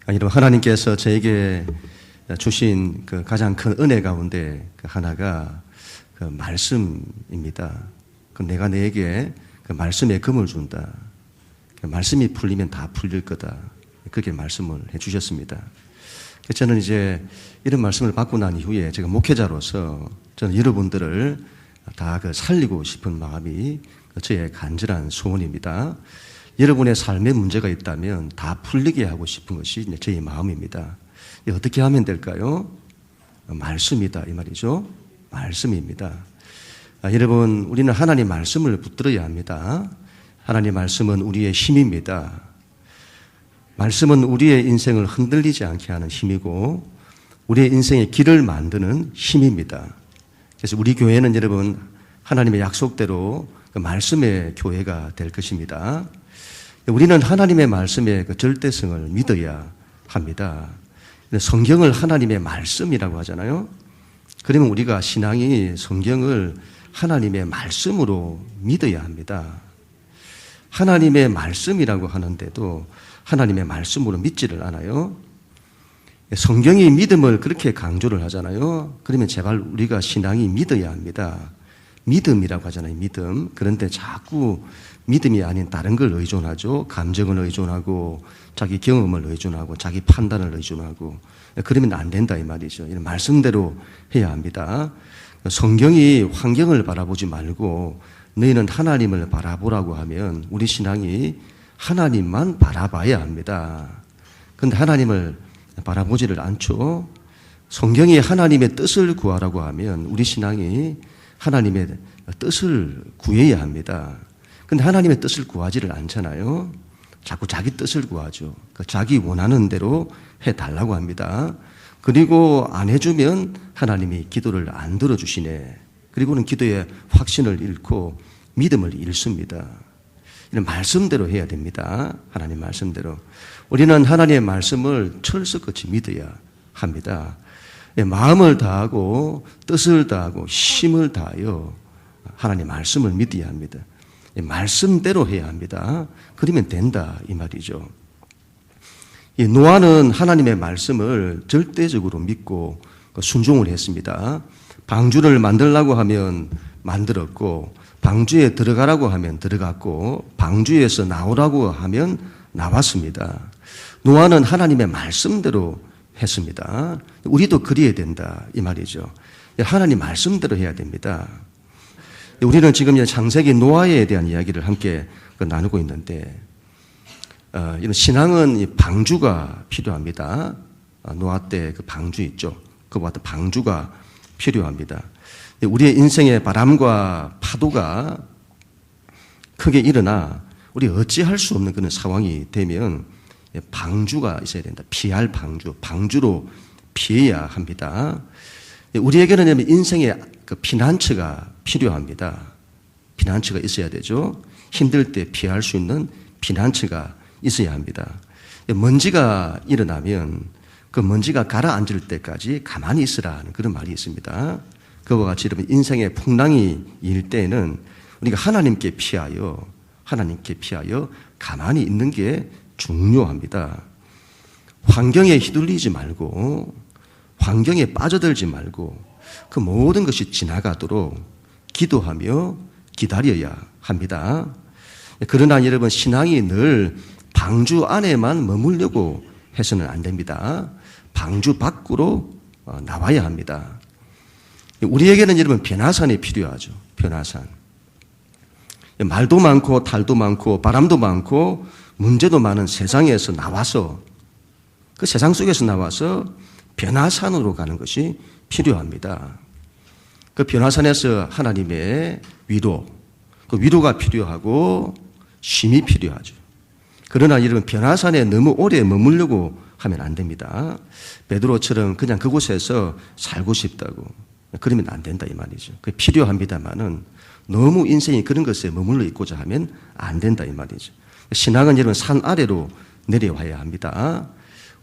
여러분, 하나님께서 저에게 주신 그 가장 큰 은혜 가운데 그 하나가 그 말씀입니다. 그 내가 너에게 그 말씀에 금을 준다. 그 말씀이 풀리면 다 풀릴 거다. 그렇게 말씀을 해주셨습니다. 저는 이제 이런 말씀을 받고 난 이후에 제가 목회자로서 저는 여러분들을 다 그 살리고 싶은 마음이 저의 간절한 소원입니다. 여러분의 삶에 문제가 있다면 다 풀리게 하고 싶은 것이 저의 마음입니다. 어떻게 하면 될까요? 말씀이다 이 말이죠. 말씀입니다. 여러분, 우리는 하나님 말씀을 붙들어야 합니다. 하나님 말씀은 우리의 힘입니다. 말씀은 우리의 인생을 흔들리지 않게 하는 힘이고 우리의 인생의 길을 만드는 힘입니다. 그래서 우리 교회는 여러분 하나님의 약속대로 그 말씀의 교회가 될 것입니다. 우리는 하나님의 말씀의 그 절대성을 믿어야 합니다. 성경을 하나님의 말씀이라고 하잖아요. 그러면 우리가 신앙이 성경을 하나님의 말씀으로 믿어야 합니다. 하나님의 말씀이라고 하는데도 하나님의 말씀으로 믿지를 않아요. 성경이 믿음을 그렇게 강조를 하잖아요. 그러면 제발 우리가 신앙이 믿어야 합니다. 믿음이라고 하잖아요. 믿음. 그런데 자꾸 믿음이 아닌 다른 걸 의존하죠. 감정을 의존하고 자기 경험을 의존하고 자기 판단을 의존하고 그러면 안 된다 이 말이죠. 이런 말씀대로 해야 합니다. 성경이 환경을 바라보지 말고 너희는 하나님을 바라보라고 하면 우리 신앙이 하나님만 바라봐야 합니다. 그런데 하나님을 바라보지를 않죠. 성경이 하나님의 뜻을 구하라고 하면 우리 신앙이 하나님의 뜻을 구해야 합니다. 그런데 하나님의 뜻을 구하지를 않잖아요. 자꾸 자기 뜻을 구하죠. 자기 원하는 대로 해달라고 합니다. 그리고 안 해주면 하나님이 기도를 안 들어주시네. 그리고는 기도의 확신을 잃고 믿음을 잃습니다. 이런 말씀대로 해야 됩니다. 하나님 말씀대로. 우리는 하나님의 말씀을 철석같이 믿어야 합니다. 마음을 다하고 뜻을 다하고 힘을 다하여 하나님의 말씀을 믿어야 합니다. 말씀대로 해야 합니다. 그러면 된다 이 말이죠. 노아는 하나님의 말씀을 절대적으로 믿고 순종을 했습니다. 방주를 만들라고 하면 만들었고 방주에 들어가라고 하면 들어갔고 방주에서 나오라고 하면 나왔습니다. 노아는 하나님의 말씀대로 했습니다. 우리도 그래야 된다 이 말이죠. 하나님 말씀대로 해야 됩니다. 우리는 지금 창세기 노아에 대한 이야기를 함께 나누고 있는데 이런 신앙은 방주가 필요합니다. 노아 때 그 방주 있죠. 그와 같은 방주가 필요합니다. 우리의 인생의 바람과 파도가 크게 일어나 우리 어찌할 수 없는 그런 상황이 되면 방주가 있어야 된다. 피할 방주, 방주로 피해야 합니다. 우리에게는 인생의 그 피난처가 필요합니다. 피난처가 있어야 되죠. 힘들 때 피할 수 있는 피난처가 있어야 합니다. 먼지가 일어나면 그 먼지가 가라앉을 때까지 가만히 있으라는 그런 말이 있습니다. 그와 같이 여러분 인생의 풍랑이 일 때에는 우리가 하나님께 피하여 가만히 있는 게 중요합니다. 환경에 휘둘리지 말고 환경에 빠져들지 말고 그 모든 것이 지나가도록 기도하며 기다려야 합니다. 그러나 여러분 신앙이 늘 방주 안에만 머물려고 해서는 안 됩니다. 방주 밖으로 나와야 합니다. 우리에게는 여러분 변화산이 필요하죠. 변화산. 말도 많고 탈도 많고 바람도 많고 문제도 많은 세상에서 나와서 그 세상 속에서 나와서 변화산으로 가는 것이 필요합니다. 그 변화산에서 하나님의 위로, 그 위로가 필요하고 쉼이 필요하죠. 그러나 여러분 변화산에 너무 오래 머물려고 하면 안 됩니다. 베드로처럼 그냥 그곳에서 살고 싶다고 그러면 안 된다 이 말이죠. 그게 필요합니다만은 너무 인생이 그런 것에 머물러 있고자 하면 안 된다 이 말이죠. 신앙은 여러분 산 아래로 내려와야 합니다.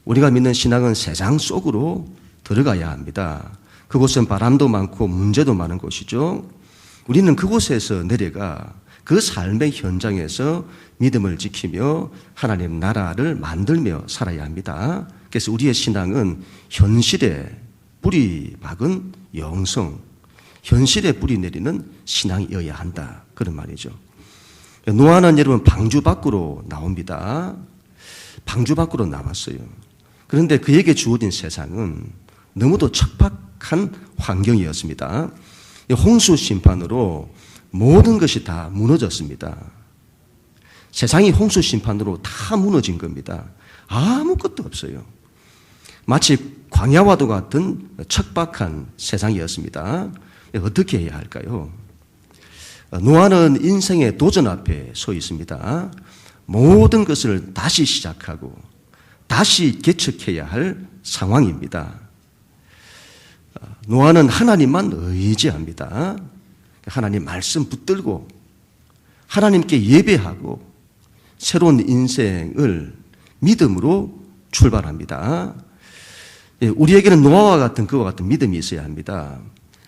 우리가 믿는 신앙은 세상 속으로 들어가야 합니다. 그곳은 바람도 많고 문제도 많은 곳이죠. 우리는 그곳에서 내려가 그 삶의 현장에서 믿음을 지키며 하나님 나라를 만들며 살아야 합니다. 그래서 우리의 신앙은 현실에 뿌리 박은 영성, 현실에 뿌리 내리는 신앙이어야 한다. 그런 말이죠. 노아는 여러분 방주 밖으로 나옵니다. 방주 밖으로 나왔어요. 그런데 그에게 주어진 세상은 너무도 척박한 환경이었습니다. 홍수 심판으로 모든 것이 다 무너졌습니다. 세상이 홍수 심판으로 다 무너진 겁니다. 아무것도 없어요. 마치 광야와도 같은 척박한 세상이었습니다. 어떻게 해야 할까요? 노아는 인생의 도전 앞에 서 있습니다. 모든 것을 다시 시작하고 다시 개척해야 할 상황입니다. 노아는 하나님만 의지합니다. 하나님 말씀 붙들고 하나님께 예배하고 새로운 인생을 믿음으로 출발합니다. 우리에게는 노아와 같은 그와 같은 믿음이 있어야 합니다.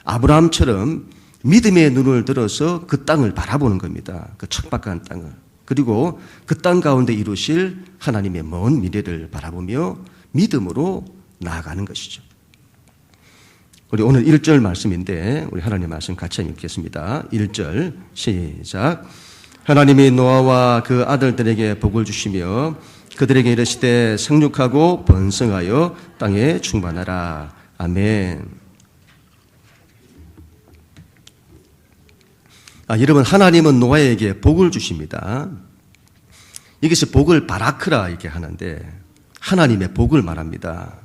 아브라함처럼 믿음의 눈을 들어서 그 땅을 바라보는 겁니다. 그 척박한 땅을. 그리고 그 땅 가운데 이루실 하나님의 먼 미래를 바라보며 믿음으로 나아가는 것이죠. 우리 오늘 1절 말씀인데 우리 하나님 말씀 같이 읽겠습니다. 1절 시작. 하나님이 노아와 그 아들들에게 복을 주시며 그들에게 이르시되 생육하고 번성하여 땅에 충만하라. 아멘. 여러분 하나님은 노아에게 복을 주십니다. 이것이 복을 바라크라 이렇게 하는데 하나님의 복을 말합니다.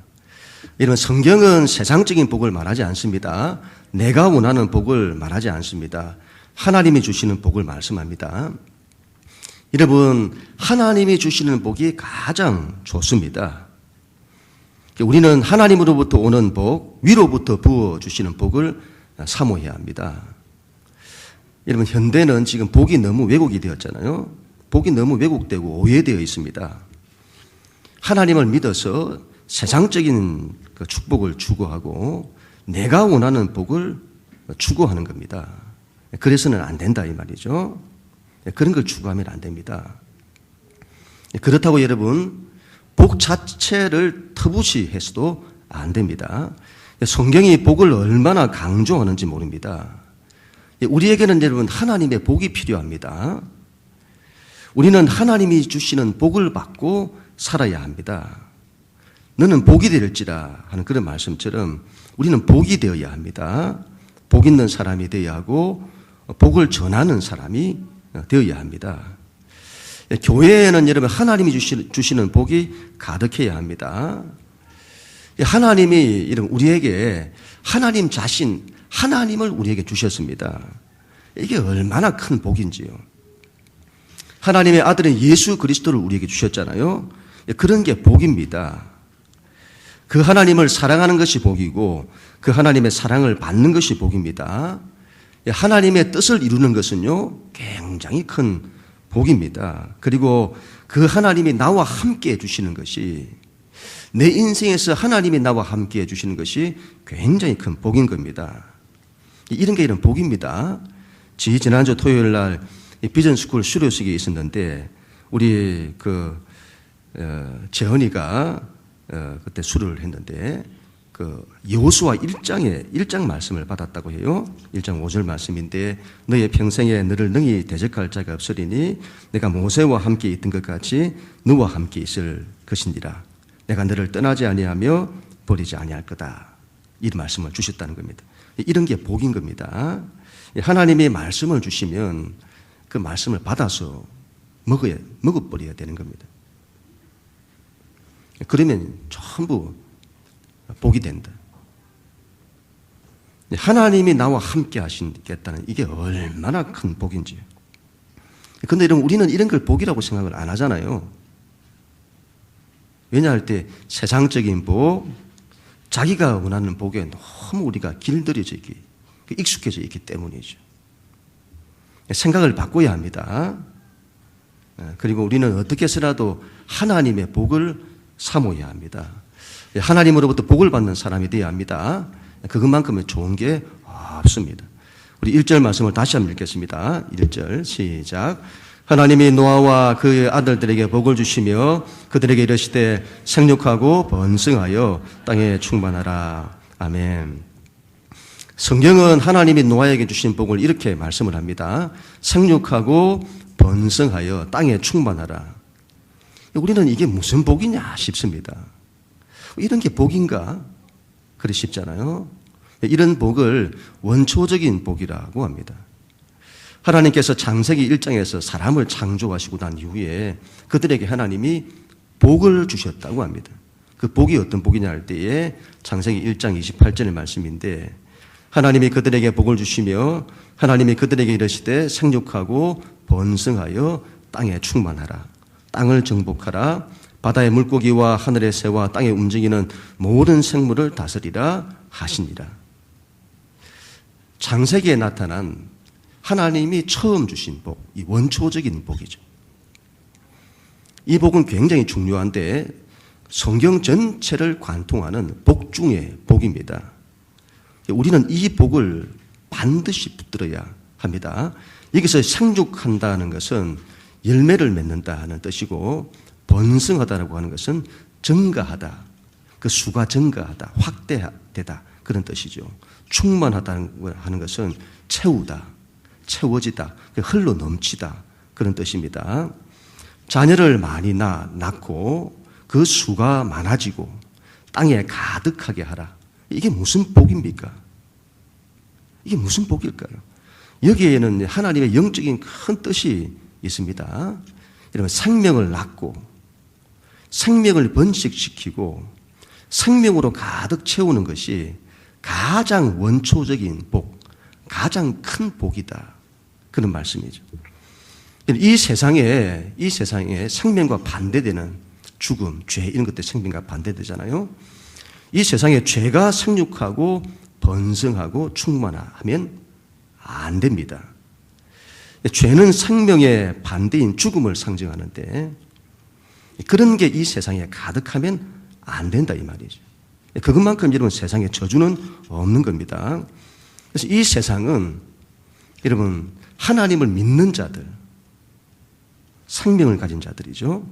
여러분 성경은 세상적인 복을 말하지 않습니다. 내가 원하는 복을 말하지 않습니다. 하나님이 주시는 복을 말씀합니다. 여러분 하나님이 주시는 복이 가장 좋습니다. 우리는 하나님으로부터 오는 복, 위로부터 부어주시는 복을 사모해야 합니다. 여러분 현대는 지금 복이 너무 왜곡이 되었잖아요. 복이 너무 왜곡되고 오해되어 있습니다. 하나님을 믿어서 세상적인 그 축복을 추구하고 내가 원하는 복을 추구하는 겁니다. 그래서는 안 된다 이 말이죠. 그런 걸 추구하면 안 됩니다. 그렇다고 여러분 복 자체를 터부시해서도 안 됩니다. 성경이 복을 얼마나 강조하는지 모릅니다. 우리에게는 여러분 하나님의 복이 필요합니다. 우리는 하나님이 주시는 복을 받고 살아야 합니다. 너는 복이 될지라 하는 그런 말씀처럼 우리는 복이 되어야 합니다. 복 있는 사람이 되어야 하고 복을 전하는 사람이 되어야 합니다. 교회에는 여러분 하나님이 주시는 복이 가득해야 합니다. 하나님이 이런 우리에게 하나님 자신, 하나님을 우리에게 주셨습니다. 이게 얼마나 큰 복인지요. 하나님의 아들인 예수 그리스도를 우리에게 주셨잖아요. 그런 게 복입니다. 그 하나님을 사랑하는 것이 복이고 그 하나님의 사랑을 받는 것이 복입니다. 하나님의 뜻을 이루는 것은요 굉장히 큰 복입니다. 그리고 그 하나님이 나와 함께 해주시는 것이 내 인생에서 하나님이 나와 함께 해주시는 것이 굉장히 큰 복인 겁니다. 이런 게 이런 복입니다. 지난주 토요일 날 비전스쿨 수료식이 있었는데 우리 재헌이가 그때 수료를 했는데 여호수아 1장 말씀을 받았다고 해요. 1장 5절 말씀인데 너의 평생에 너를 능히 대적할 자가 없으리니 내가 모세와 함께 있던 것 같이 너와 함께 있을 것이니라. 내가 너를 떠나지 아니하며 버리지 아니할 거다. 이런 말씀을 주셨다는 겁니다. 이런 게 복인 겁니다. 하나님이 말씀을 주시면 그 말씀을 받아서 먹어버려야 되는 겁니다. 그러면 전부 복이 된다. 하나님이 나와 함께 하시겠다는 이게 얼마나 큰 복인지요. 그런데 여러분 우리는 이런 걸 복이라고 생각을 안 하잖아요. 왜냐할 때 세상적인 복, 자기가 원하는 복에 너무 우리가 길들여져 있기, 익숙해져 있기 때문이죠. 생각을 바꿔야 합니다. 그리고 우리는 어떻게 해서라도 하나님의 복을 사모해야 합니다. 하나님으로부터 복을 받는 사람이 되어야 합니다. 그것만큼은 좋은 게 없습니다. 우리 1절 말씀을 다시 한번 읽겠습니다. 1절 시작. 하나님이 노아와 그의 아들들에게 복을 주시며 그들에게 이르시되 생육하고 번성하여 땅에 충만하라. 아멘. 성경은 하나님이 노아에게 주신 복을 이렇게 말씀을 합니다. 생육하고 번성하여 땅에 충만하라. 우리는 이게 무슨 복이냐 싶습니다. 이런 게 복인가? 그리 쉽잖아요. 이런 복을 원초적인 복이라고 합니다. 하나님께서 창세기 1장에서 사람을 창조하시고 난 이후에 그들에게 하나님이 복을 주셨다고 합니다. 그 복이 어떤 복이냐 할 때에 창세기 1장 28절의 말씀인데 하나님이 그들에게 복을 주시며 하나님이 그들에게 이르시되 생육하고 번성하여 땅에 충만하라. 땅을 정복하라. 바다의 물고기와 하늘의 새와 땅에 움직이는 모든 생물을 다스리라 하시니라. 창세기에 나타난 하나님이 처음 주신 복, 이 원초적인 복이죠. 이 복은 굉장히 중요한데 성경 전체를 관통하는 복 중의 복입니다. 우리는 이 복을 반드시 붙들어야 합니다. 여기서 생육한다는 것은 열매를 맺는다는 뜻이고 번성하다라고 하는 것은 증가하다, 그 수가 증가하다, 확대되다 그런 뜻이죠. 충만하다는 하는 것은 채우다, 채워지다, 흘러 넘치다 그런 뜻입니다. 자녀를 많이 낳고 그 수가 많아지고 땅에 가득하게 하라. 이게 무슨 복입니까? 이게 무슨 복일까요? 여기에는 하나님의 영적인 큰 뜻이 있습니다. 여러분, 생명을 낳고 생명을 번식시키고 생명으로 가득 채우는 것이 가장 원초적인 복, 가장 큰 복이다. 그런 말씀이죠. 이 세상에 생명과 반대되는 죽음, 죄 이런 것들 생명과 반대되잖아요. 이 세상에 죄가 생육하고 번성하고 충만하면 안 됩니다. 죄는 생명의 반대인 죽음을 상징하는데 그런 게 이 세상에 가득하면 안 된다 이 말이죠. 그것만큼 여러분 세상에 저주는 없는 겁니다. 그래서 이 세상은 여러분 하나님을 믿는 자들, 생명을 가진 자들이죠.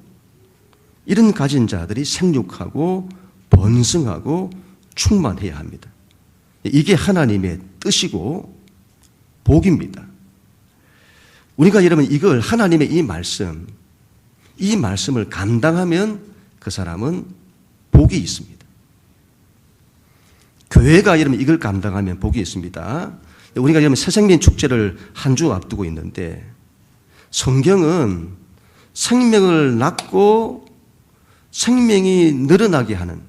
이런 가진 자들이 생육하고 번성하고 충만해야 합니다. 이게 하나님의 뜻이고 복입니다. 우리가 여러분 이걸 하나님의 이 말씀을 감당하면 그 사람은 복이 있습니다. 교회가 여러분 이걸 감당하면 복이 있습니다. 우리가 여러분 새생명 축제를 한 주 앞두고 있는데 성경은 생명을 낳고 생명이 늘어나게 하는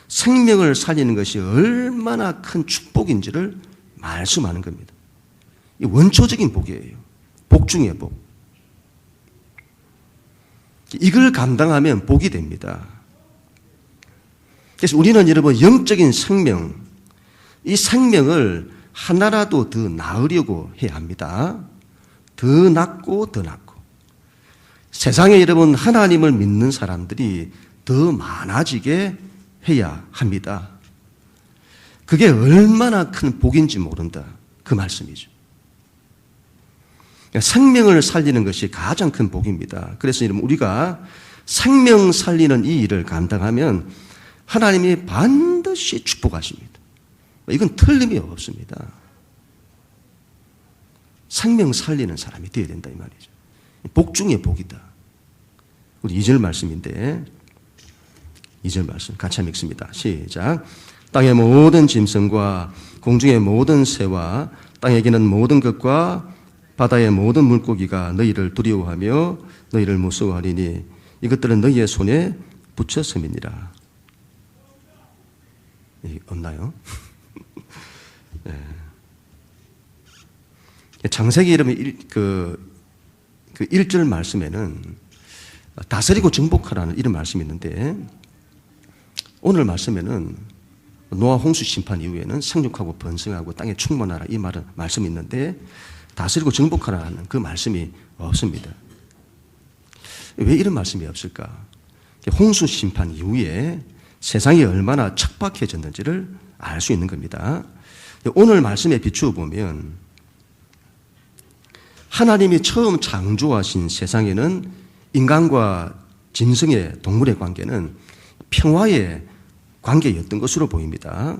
생명을 살리는 것이 얼마나 큰 축복인지를 말씀하는 겁니다. 이 원초적인 복이에요. 복 중의 복. 이걸 감당하면 복이 됩니다. 그래서 우리는 여러분 영적인 생명, 이 생명을 하나라도 더 낳으려고 해야 합니다. 더 낳고 더 낳고. 세상에 여러분 하나님을 믿는 사람들이 더 많아지게 해야 합니다. 그게 얼마나 큰 복인지 모른다. 그 말씀이죠. 생명을 살리는 것이 가장 큰 복입니다. 그래서 여러분 우리가 생명 살리는 이 일을 감당하면 하나님이 반드시 축복하십니다. 이건 틀림이 없습니다. 생명 살리는 사람이 되어야 된다 이 말이죠. 복 중에 복이다. 우리 2절 말씀인데 2절 말씀 같이 한번 읽습니다. 시작. 땅의 모든 짐승과 공중의 모든 새와 땅에 기는 모든 것과 바다의 모든 물고기가 너희를 두려워하며 너희를 무서워하리니 이것들은 너희의 손에 붙였음이니라. 없나요? 네. 창세기 이름이 그 1절 말씀에는 다스리고 정복하라는 이런 말씀이 있는데 오늘 말씀에는 노아 홍수 심판 이후에는 생육하고 번성하고 땅에 충만하라 이 말씀이 있는데 다스리고 정복하라는 그 말씀이 없습니다. 왜 이런 말씀이 없을까? 홍수 심판 이후에 세상이 얼마나 척박해졌는지를 알 수 있는 겁니다. 오늘 말씀에 비추어 보면 하나님이 처음 창조하신 세상에는 인간과 짐승의 동물의 관계는 평화의 관계였던 것으로 보입니다.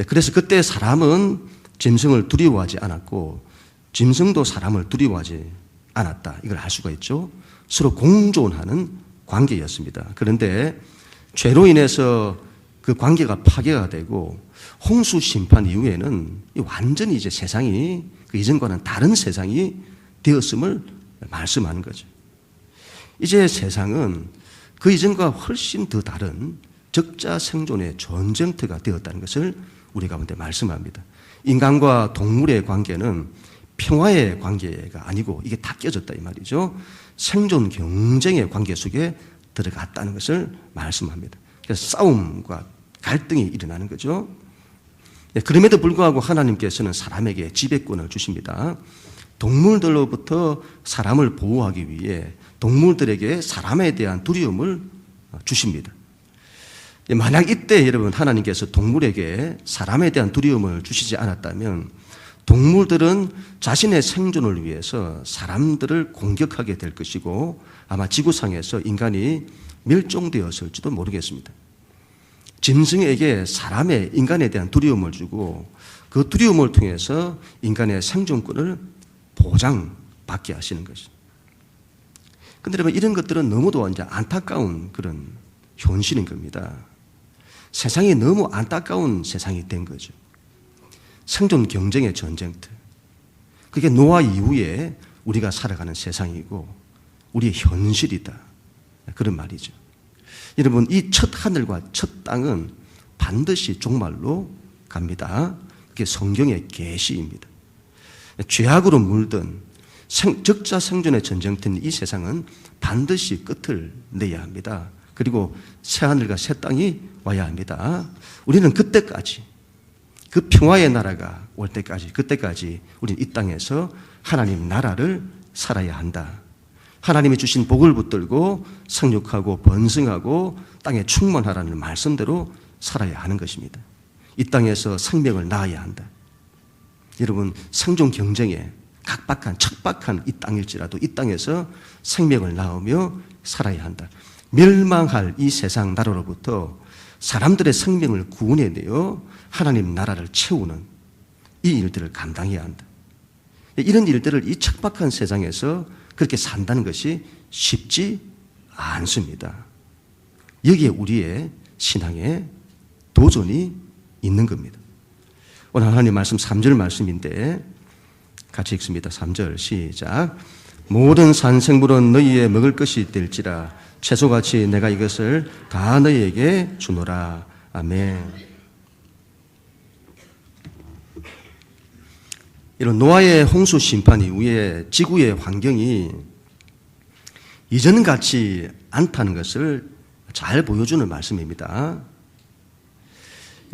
그래서 그때 사람은 짐승을 두려워하지 않았고 짐승도 사람을 두려워하지 않았다. 이걸 알 수가 있죠. 서로 공존하는 관계였습니다. 그런데 죄로 인해서 그 관계가 파괴가 되고 홍수 심판 이후에는 완전히 이제 세상이 그 이전과는 다른 세상이 되었음을 말씀하는 거죠. 이제 세상은 그 이전과 훨씬 더 다른 적자 생존의 전쟁터가 되었다는 것을 우리 가운데 말씀합니다. 인간과 동물의 관계는 평화의 관계가 아니고 이게 다 깨졌다 이 말이죠. 생존 경쟁의 관계 속에 들어갔다는 것을 말씀합니다. 그래서 싸움과 갈등이 일어나는 거죠. 그럼에도 불구하고 하나님께서는 사람에게 지배권을 주십니다. 동물들로부터 사람을 보호하기 위해 동물들에게 사람에 대한 두려움을 주십니다. 만약 이때 여러분 하나님께서 동물에게 사람에 대한 두려움을 주시지 않았다면 동물들은 자신의 생존을 위해서 사람들을 공격하게 될 것이고 아마 지구상에서 인간이 멸종되었을지도 모르겠습니다. 짐승에게 사람의 인간에 대한 두려움을 주고 그 두려움을 통해서 인간의 생존권을 보장받게 하시는 것이죠. 그런데 여러분 이런 것들은 너무도 이제 안타까운 그런 현실인 겁니다. 세상이 너무 안타까운 세상이 된 거죠. 생존 경쟁의 전쟁터. 그게 노아 이후에 우리가 살아가는 세상이고 우리의 현실이다. 그런 말이죠. 여러분 이 첫 하늘과 첫 땅은 반드시 종말로 갑니다. 그게 성경의 계시입니다. 죄악으로 물든 적자 생존의 전쟁터인 이 세상은 반드시 끝을 내야 합니다. 그리고 새 하늘과 새 땅이 와야 합니다. 우리는 그때까지 그 평화의 나라가 올 때까지 그때까지 우리는 이 땅에서 하나님 나라를 살아야 한다. 하나님이 주신 복을 붙들고 생육하고 번성하고 땅에 충만하라는 말씀대로 살아야 하는 것입니다. 이 땅에서 생명을 낳아야 한다. 여러분 생존 경쟁에 각박한 척박한 이 땅일지라도 이 땅에서 생명을 낳으며 살아야 한다. 멸망할 이 세상 나라로부터 사람들의 생명을 구원해내어 하나님 나라를 채우는 이 일들을 감당해야 한다. 이런 일들을 이 척박한 세상에서 그렇게 산다는 것이 쉽지 않습니다. 여기에 우리의 신앙에 도전이 있는 겁니다. 오늘 하나님 말씀 3절 말씀인데 같이 읽습니다. 3절 시작. 모든 산생물은 너희의 먹을 것이 될지라 채소같이 내가 이것을 다 너희에게 주노라. 아멘. 이런 노아의 홍수 심판 이후에 지구의 환경이 이전 같지 않다는 것을 잘 보여주는 말씀입니다.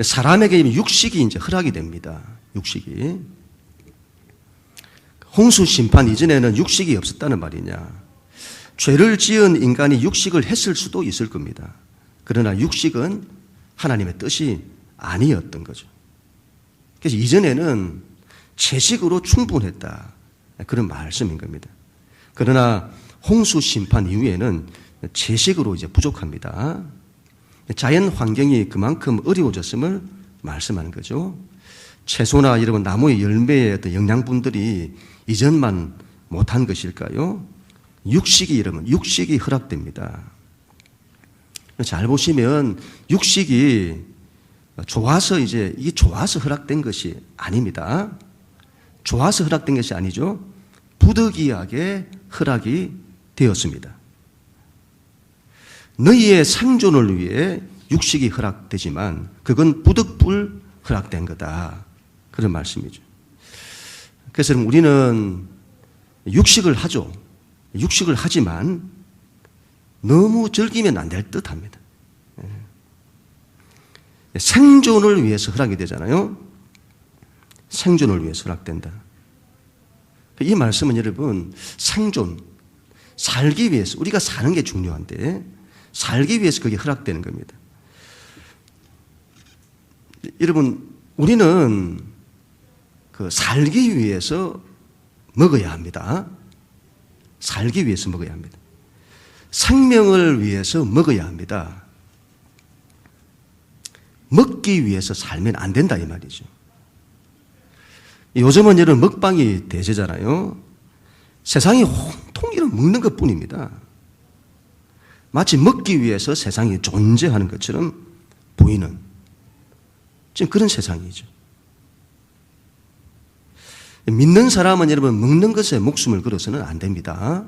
사람에게 육식이 이제 허락이 됩니다. 육식이. 홍수 심판 이전에는 육식이 없었다는 말이냐. 죄를 지은 인간이 육식을 했을 수도 있을 겁니다. 그러나 육식은 하나님의 뜻이 아니었던 거죠. 그래서 이전에는 채식으로 충분했다. 그런 말씀인 겁니다. 그러나 홍수 심판 이후에는 채식으로 이제 부족합니다. 자연 환경이 그만큼 어려워졌음을 말씀하는 거죠. 채소나 이런 나무의 열매의 어떤 영양분들이 이전만 못한 것일까요? 육식이 이러면 육식이 허락됩니다. 잘 보시면 육식이 좋아서 이게 좋아서 허락된 것이 아닙니다. 좋아서 허락된 것이 아니죠. 부득이하게 허락이 되었습니다. 너희의 생존을 위해 육식이 허락되지만 그건 부득불 허락된 거다. 그런 말씀이죠. 그래서 우리는 육식을 하죠. 육식을 하지만 너무 즐기면 안 될 듯 합니다. 생존을 위해서 허락이 되잖아요. 생존을 위해서 허락된다. 이 말씀은 여러분 생존, 살기 위해서 우리가 사는 게 중요한데 살기 위해서 그게 허락되는 겁니다. 여러분 우리는 그 살기 위해서 먹어야 합니다. 살기 위해서 먹어야 합니다. 생명을 위해서 먹어야 합니다. 먹기 위해서 살면 안 된다 이 말이죠. 요즘은 이런 먹방이 대세잖아요. 세상이 온통 이런 먹는 것뿐입니다. 마치 먹기 위해서 세상이 존재하는 것처럼 보이는 지금 그런 세상이죠. 믿는 사람은 여러분 먹는 것에 목숨을 걸어서는 안 됩니다.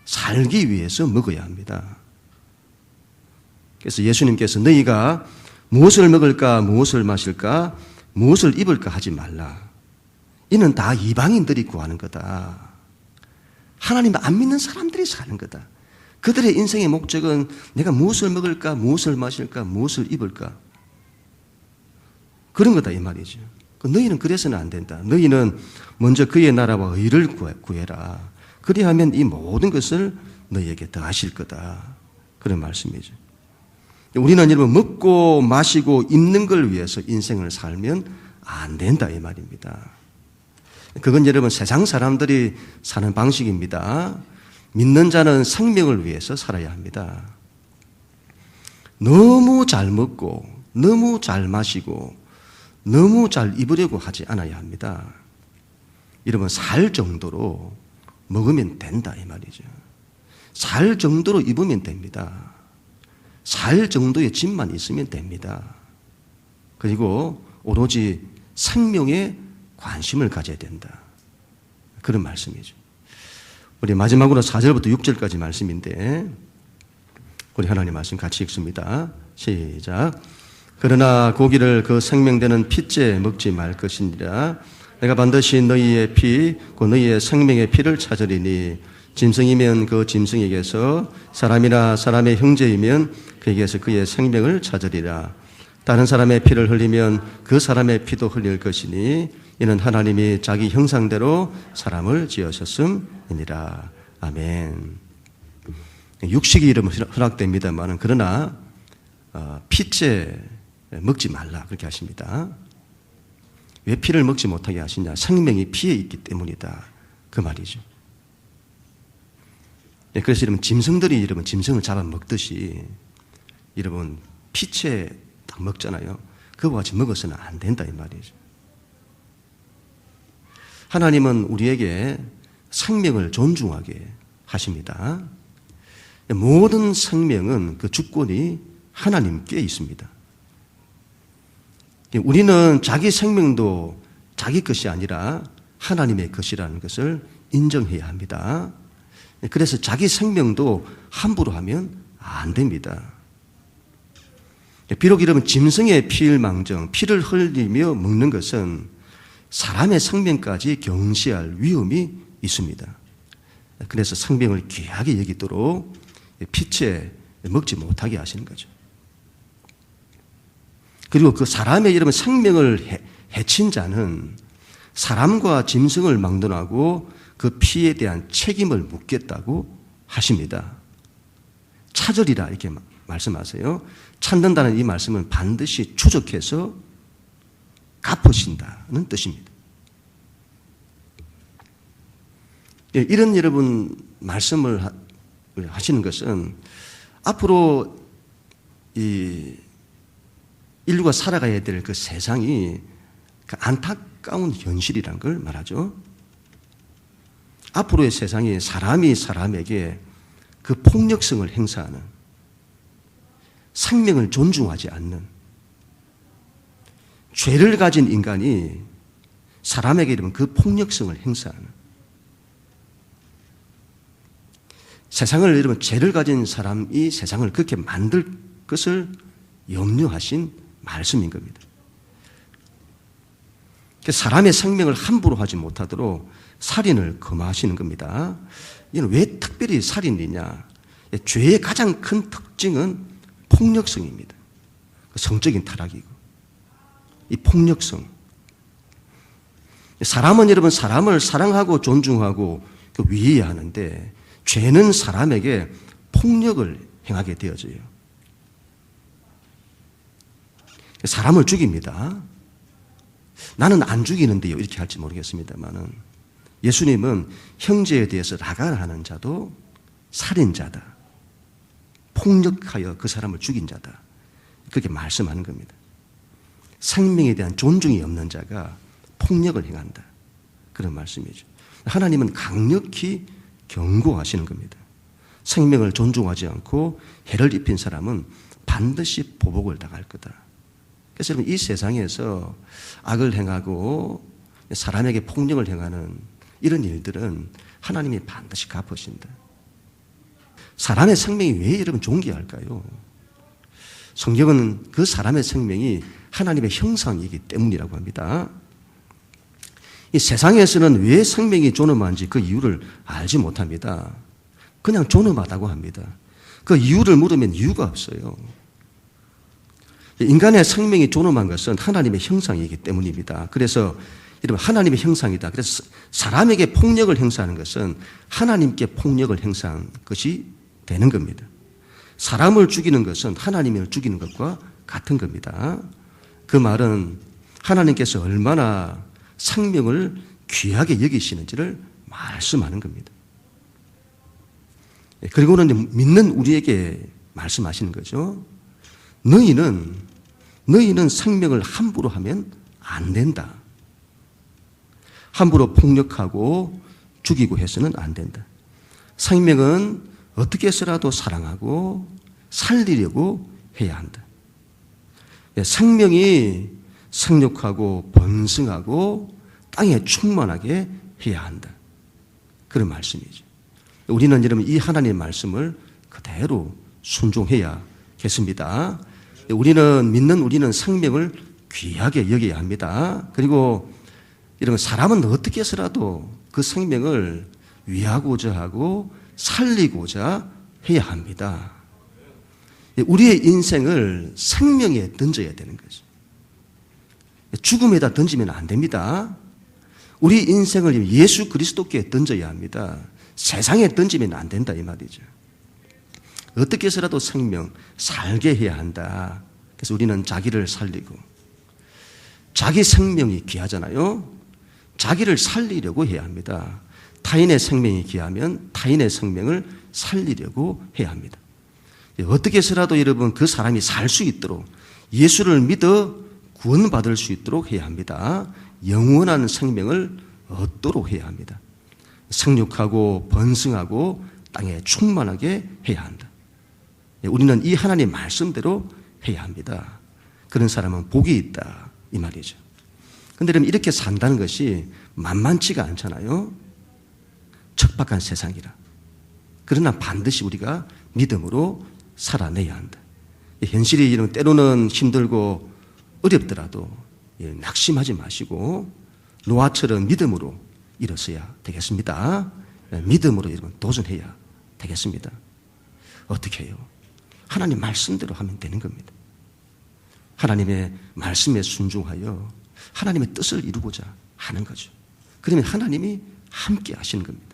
살기 위해서 먹어야 합니다. 그래서 예수님께서 너희가 무엇을 먹을까, 무엇을 마실까, 무엇을 입을까 하지 말라. 이는 다 이방인들이 구하는 거다. 하나님 안 믿는 사람들이 사는 거다. 그들의 인생의 목적은 내가 무엇을 먹을까, 무엇을 마실까, 무엇을 입을까. 그런 거다 이 말이죠. 너희는 그래서는 안 된다. 너희는 먼저 그의 나라와 의를 구해라. 그리하면 이 모든 것을 너희에게 더하실 거다. 그런 말씀이죠. 우리는 여러분 먹고 마시고 입는 걸 위해서 인생을 살면 안 된다 이 말입니다. 그건 여러분 세상 사람들이 사는 방식입니다. 믿는 자는 생명을 위해서 살아야 합니다. 너무 잘 먹고 너무 잘 마시고 너무 잘 입으려고 하지 않아야 합니다. 여러분 살 정도로 먹으면 된다 이 말이죠. 살 정도로 입으면 됩니다. 살 정도의 집만 있으면 됩니다. 그리고 오로지 생명에 관심을 가져야 된다. 그런 말씀이죠. 우리 마지막으로 4절부터 6절까지 말씀인데 우리 하나님 말씀 같이 읽습니다. 시작. 그러나 고기를 그 생명되는 핏째 먹지 말 것이니라. 내가 반드시 너희의 피, 곧 너희의 생명의 피를 찾으리니 짐승이면 그 짐승에게서 사람이나 사람의 형제이면 그에게서 그의 생명을 찾으리라. 다른 사람의 피를 흘리면 그 사람의 피도 흘릴 것이니 이는 하나님이 자기 형상대로 사람을 지으셨음이니라. 아멘. 육식이 이러면 허락됩니다만 그러나 피째 먹지 말라 그렇게 하십니다. 왜 피를 먹지 못하게 하시냐? 생명이 피에 있기 때문이다. 그 말이죠. 그래서 여러분 짐승들이 여러분 짐승을 잡아먹듯이 여러분 피채 딱 먹잖아요. 그거 같이 먹어서는 안 된다 이 말이죠. 하나님은 우리에게 생명을 존중하게 하십니다. 모든 생명은 그 주권이 하나님께 있습니다. 우리는 자기 생명도 자기 것이 아니라 하나님의 것이라는 것을 인정해야 합니다. 그래서 자기 생명도 함부로 하면 안 됩니다. 비록 이러면 짐승의 피일망정 피를 흘리며 먹는 것은 사람의 생명까지 경시할 위험이 있습니다. 그래서 생명을 귀하게 여기도록 피채 먹지 못하게 하시는 거죠. 그리고 그 사람의 이러면 생명을 해친 자는 사람과 짐승을 막론하고 그 피에 대한 책임을 묻겠다고 하십니다. 찾으리라 이렇게 말씀하세요. 찾는다는 이 말씀은 반드시 추적해서 갚으신다는 뜻입니다. 이런 여러분 말씀을 하시는 것은 앞으로 이 인류가 살아가야 될 그 세상이 그 안타까운 현실이란 걸 말하죠. 앞으로의 세상이 사람이 사람에게 그 폭력성을 행사하는 생명을 존중하지 않는 죄를 가진 인간이 사람에게 이르면 그 폭력성을 행사하는 세상을 이르면 죄를 가진 사람이 세상을 그렇게 만들 것을 염려하신 말씀인 겁니다. 사람의 생명을 함부로 하지 못하도록 살인을 금하시는 겁니다. 이는 왜 특별히 살인이냐? 죄의 가장 큰 특징은 폭력성입니다. 성적인 타락이고 이 폭력성. 사람은 여러분 사람을 사랑하고 존중하고 위해야 하는데 죄는 사람에게 폭력을 행하게 되어져요. 사람을 죽입니다. 나는 안 죽이는데요. 이렇게 할지 모르겠습니다만은 예수님은 형제에 대해서 라간하는 자도 살인자다. 폭력하여 그 사람을 죽인 자다. 그렇게 말씀하는 겁니다. 생명에 대한 존중이 없는 자가 폭력을 행한다. 그런 말씀이죠. 하나님은 강력히 경고하시는 겁니다. 생명을 존중하지 않고 해를 입힌 사람은 반드시 보복을 당할 거다. 그래서 여러분 이 세상에서 악을 행하고 사람에게 폭력을 행하는 이런 일들은 하나님이 반드시 갚으신다. 사람의 생명이 왜 여러분 존귀할까요? 성경은 그 사람의 생명이 하나님의 형상이기 때문이라고 합니다. 이 세상에서는 왜 생명이 존엄한지 그 이유를 알지 못합니다. 그냥 존엄하다고 합니다. 그 이유를 물으면 이유가 없어요. 인간의 생명이 존엄한 것은 하나님의 형상이기 때문입니다. 그래서 여러분 하나님의 형상이다. 그래서 사람에게 폭력을 행사하는 것은 하나님께 폭력을 행사한 것이 되는 겁니다. 사람을 죽이는 것은 하나님을 죽이는 것과 같은 겁니다. 그 말은 하나님께서 얼마나 생명을 귀하게 여기시는지를 말씀하는 겁니다. 그리고는 믿는 우리에게 말씀하시는 거죠. 너희는 생명을 함부로 하면 안 된다. 함부로 폭력하고 죽이고 해서는 안 된다. 생명은 어떻게 해서라도 사랑하고 살리려고 해야 한다. 생명이 생육하고 번성하고 땅에 충만하게 해야 한다. 그런 말씀이죠. 우리는 여러분 이 하나님의 말씀을 그대로 순종해야겠습니다. 우리는 생명을 귀하게 여겨야 합니다. 그리고 이런 사람은 어떻게 해서라도 그 생명을 위하고자 하고 살리고자 해야 합니다. 우리의 인생을 생명에 던져야 되는 거죠. 죽음에다 던지면 안 됩니다. 우리 인생을 예수 그리스도께 던져야 합니다. 세상에 던지면 안 된다 이 말이죠. 어떻게 해서라도 생명 살게 해야 한다. 그래서 우리는 자기를 살리고 자기 생명이 귀하잖아요. 자기를 살리려고 해야 합니다. 타인의 생명이 귀하면 타인의 생명을 살리려고 해야 합니다. 어떻게 해서라도 여러분 그 사람이 살 수 있도록 예수를 믿어 구원받을 수 있도록 해야 합니다. 영원한 생명을 얻도록 해야 합니다. 생육하고 번성하고 땅에 충만하게 해야 한다. 우리는 이 하나님의 말씀대로 해야 합니다. 그런 사람은 복이 있다 이 말이죠. 그런데 여러분 이렇게 산다는 것이 만만치가 않잖아요. 척박한 세상이라. 그러나 반드시 우리가 믿음으로 살아내야 한다. 현실이 이런 때로는 힘들고 어렵더라도 낙심하지 마시고 노아처럼 믿음으로 일어서야 되겠습니다. 믿음으로 여러분 도전해야 되겠습니다. 어떻게 해요? 하나님 말씀대로 하면 되는 겁니다. 하나님의 말씀에 순종하여 하나님의 뜻을 이루고자 하는 거죠. 그러면 하나님이 함께 하시는 겁니다.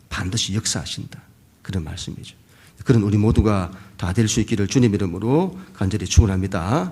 반드시 역사하신다. 그런 말씀이죠. 그런 우리 모두가 다 될 수 있기를 주님 이름으로 간절히 축원합니다.